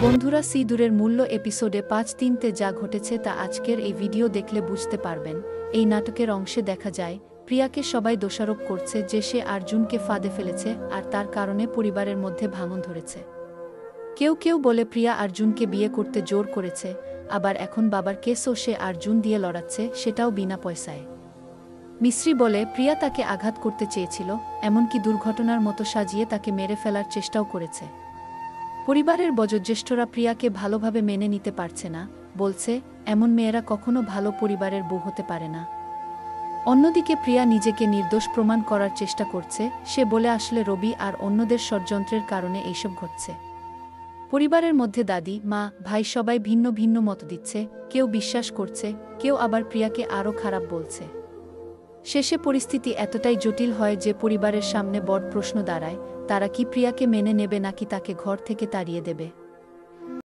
বন্ধুরা, সিঁদুরের মূল্য এপিসোডে ৫-৩-তে যা ঘটেছে তা আজকের এই ভিডিও দেখলে বুঝতে পারবেন। এই নাটকের অংশে দেখা যায় প্রিয়াকে সবাই দোষারোপ করছে যে সে আর্জুনকে ফাঁদে ফেলেছে আর তার কারণে পরিবারের মধ্যে ভাঙন ধরেছে। কেউ কেউ বলে প্রিয়া আর্জুনকে বিয়ে করতে জোর করেছে, আবার এখন বাবার কেসও সে আর্জুন দিয়ে লড়াচ্ছে, সেটাও বিনা পয়সায়। মিশ্রি বলে প্রিয়া তাকে আঘাত করতে চেয়েছিল, এমনকি দুর্ঘটনার মতো সাজিয়ে তাকে মেরে ফেলার চেষ্টাও করেছে। পরিবারের বয়োজ্যেষ্ঠরা প্রিয়াকে ভালোভাবে মেনে নিতে পারছে না, বলছে এমন মেয়েরা কখনো ভালো পরিবারের বউ হতে পারে না। অন্যদিকে প্রিয়া নিজেকে নির্দোষ প্রমাণ করার চেষ্টা করছে, সে বলে আসলে রবি আর অন্যদের ষড়যন্ত্রের কারণে এইসব ঘটছে। পরিবারের মধ্যে দাদি, মা, ভাই সবাই ভিন্ন ভিন্ন মত দিচ্ছে, কেউ বিশ্বাস করছে, কেউ আবার প্রিয়াকে আরও খারাপ বলছে। শেষে পরিস্থিতি এতটাই জটিল হয় যে পরিবারের সামনে বড় প্রশ্ন দাঁড়ায়, তারা কি প্রিয়াকে মেনে নেবে নাকি তাকে ঘর থেকে তাড়িয়ে দেবে।